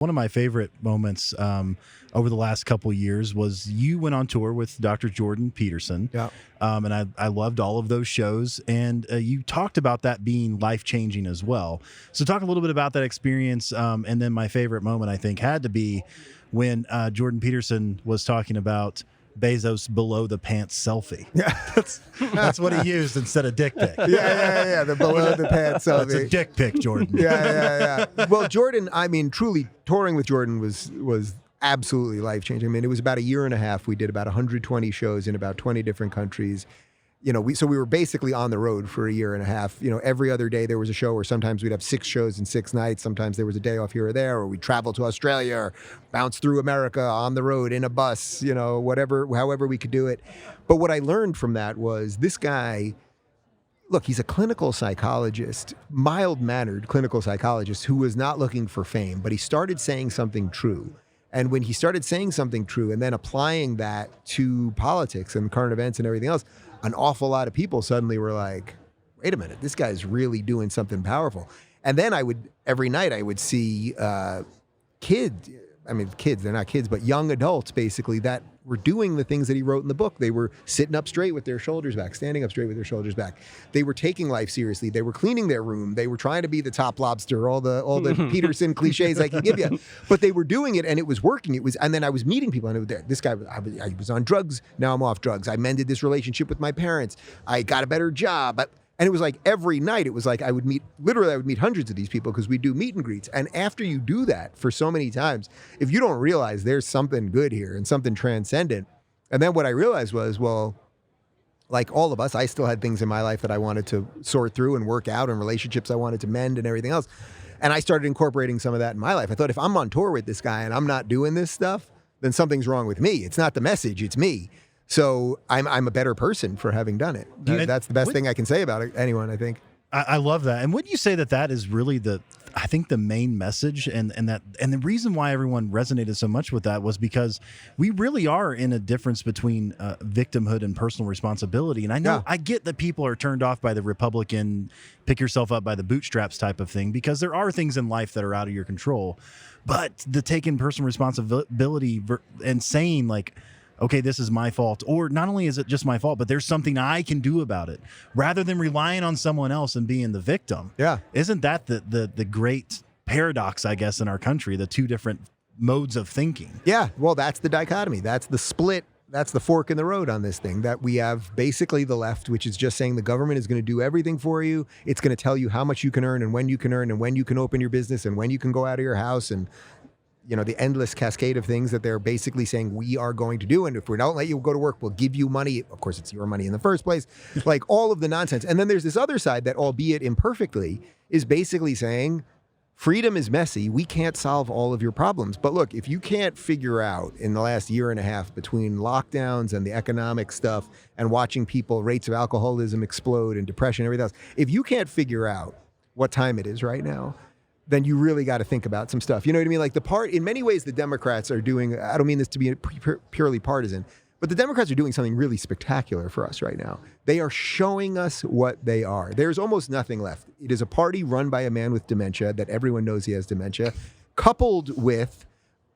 One of my favorite moments over the last couple years was you went on tour with Dr. Jordan Peterson. Yeah. And I loved all of those shows. And you talked about that being life-changing as well. So talk a little bit about that experience. And then my favorite moment, I think, had to be when Jordan Peterson was talking about Bezos below the pants selfie. Yeah, that's what he used instead of dick pic. Yeah. The below the pants selfie. That's a dick pic, Jordan. Yeah. Well, Jordan, I mean, truly touring with Jordan was absolutely life changing. I mean, it was about a year and a half. We did about 120 shows in about 20 different countries. You know, we were basically on the road for a year and a half. You know, every other day there was a show, or sometimes we'd have 6 shows in 6 nights. Sometimes there was a day off here or there, or we'd travel to Australia or bounce through America on the road in a bus, you know, however we could do it. But what I learned from that was this guy, look, he's a clinical psychologist, mild-mannered clinical psychologist who was not looking for fame, but he started saying something true. And when he started saying something true and then applying that to politics and current events and everything else, an awful lot of people suddenly were like, wait a minute, this guy's really doing something powerful. And then every night I would see kids, they're not kids, but young adults basically that were doing the things that he wrote in the book. They were sitting up straight with their shoulders back, standing up straight with their shoulders back. They were taking life seriously. They were cleaning their room. They were trying to be the top lobster, all the Peterson cliches I can give you. But they were doing it and it was working. And then I was meeting people and it was there. This guy, I was on drugs. Now I'm off drugs. I mended this relationship with my parents. I got a better job. And it was like every night, it was like I would meet hundreds of these people because we do meet and greets. And after you do that for so many times, if you don't realize there's something good here and something transcendent. And then what I realized was, well, like all of us, I still had things in my life that I wanted to sort through and work out and relationships I wanted to mend and everything else. And I started incorporating some of that in my life. I thought if I'm on tour with this guy and I'm not doing this stuff, then something's wrong with me. It's not the message, it's me. So I'm a better person for having done it. That's the best thing I can say about anyone, I think. I love that. And wouldn't you say that is really the main message and the reason why everyone resonated so much with that was because we really are in a difference between victimhood and personal responsibility. And I know I get that people are turned off by the Republican pick yourself up by the bootstraps type of thing because there are things in life that are out of your control. But the taking personal responsibility and saying like, okay, this is my fault. Or not only is it just my fault, but there's something I can do about it rather than relying on someone else and being the victim. Yeah. Isn't that the great paradox, I guess, in our country, the two different modes of thinking? Yeah. Well, that's the dichotomy. That's the split. That's the fork in the road on this thing, that we have basically the left, which is just saying the government is going to do everything for you. It's going to tell you how much you can earn and when you can earn and when you can open your business and when you can go out of your house and you know, the endless cascade of things that they're basically saying we are going to do. And if we don't let you go to work, we'll give you money. Of course, it's your money in the first place, like all of the nonsense. And then there's this other side that, albeit imperfectly, is basically saying freedom is messy. We can't solve all of your problems. But look, if you can't figure out in the last year and a half between lockdowns and the economic stuff and watching rates of alcoholism explode and depression and everything else, if you can't figure out what time it is right now, then you really got to think about some stuff. You know what I mean? Like in many ways, the Democrats are doing, I don't mean this to be purely partisan, but the Democrats are doing something really spectacular for us right now. They are showing us what they are. There's almost nothing left. It is a party run by a man with dementia that everyone knows he has dementia, coupled with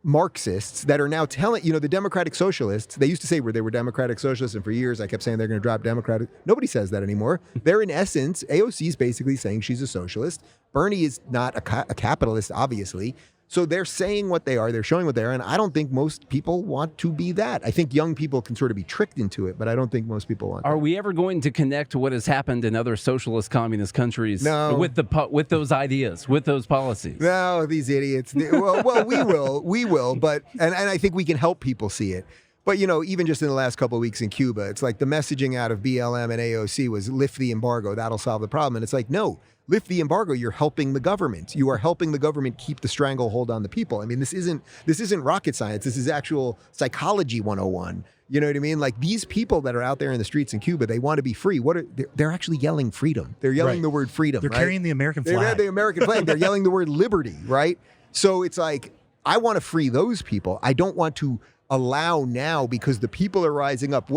Marxists that are now telling, the Democratic Socialists, they used to say they were Democratic Socialists, and for years I kept saying they're going to drop Democratic. Nobody says that anymore. They're in essence, AOC is basically saying she's a socialist. Bernie is not a capitalist, obviously. So they're saying what they are, they're showing what they are, and I don't think most people want to be that. I think young people can sort of be tricked into it, but I don't think most people want Are we ever going to connect what has happened in other socialist communist countries with those ideas, with those policies? No, these idiots. Well, we will, but and I think we can help people see it. But, even just in the last couple of weeks in Cuba, it's like the messaging out of BLM and AOC was lift the embargo, that'll solve the problem. And it's like, no, lift the embargo, you're helping the government. You are helping the government keep the stranglehold on the people. I mean, this isn't rocket science. This is actual psychology 101. You know what I mean? Like these people that are out there in the streets in Cuba, they want to be free. They're actually yelling freedom. They're yelling the word freedom. They're carrying the American flag. They're the American flag. They're yelling the word liberty, right? So it's like, I want to free those people. I don't want to allow now, because the people are rising up.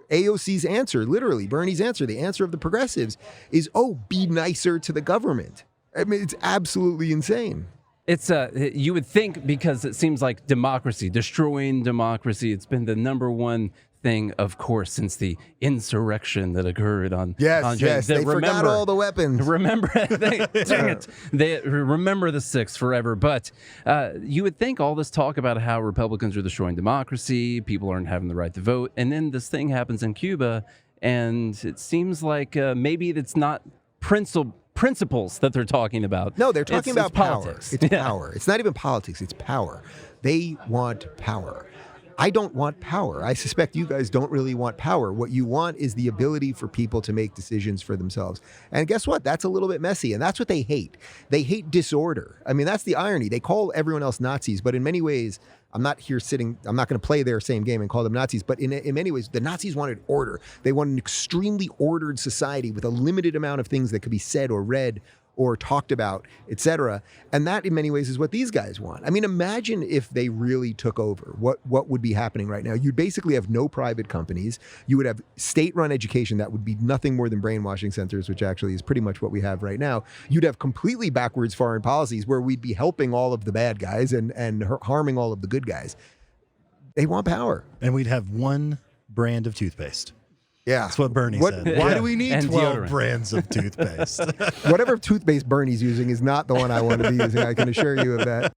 AOC's answer, literally, Bernie's answer, the answer of the progressives is, be nicer to the government. I mean, it's absolutely insane. It's you would think, because it seems like destroying democracy, it's been the number one thing, of course, since the insurrection that occurred on Yes, they forgot all the weapons. Remember, dang it, they remember the 6th forever. But you would think all this talk about how Republicans are destroying democracy, people aren't having the right to vote, and then this thing happens in Cuba, and it seems like maybe it's not principles that they're talking about. No, they're talking about power. politics. It's power. It's not even politics. It's power. They want power. I don't want power. I suspect you guys don't really want power. What you want is the ability for people to make decisions for themselves. And guess what? That's a little bit messy. And that's what they hate. They hate disorder. I mean, that's the irony. They call everyone else Nazis, but in many ways, I'm not going to play their same game and call them Nazis, but in many ways, the Nazis wanted order. They wanted an extremely ordered society with a limited amount of things that could be said or read or talked about, etc. And that, in many ways, is what these guys want. I mean, imagine if they really took over. What would be happening right now? You'd basically have no private companies. You would have state-run education that would be nothing more than brainwashing centers, which actually is pretty much what we have right now. You'd have completely backwards foreign policies where we'd be helping all of the bad guys and harming all of the good guys. They want power. And we'd have one brand of toothpaste. Yeah. That's what Bernie said. Why do we need And 12 deodorant. brands of toothpaste? Whatever toothpaste Bernie's using is not the one I want to be using. I can assure you of that.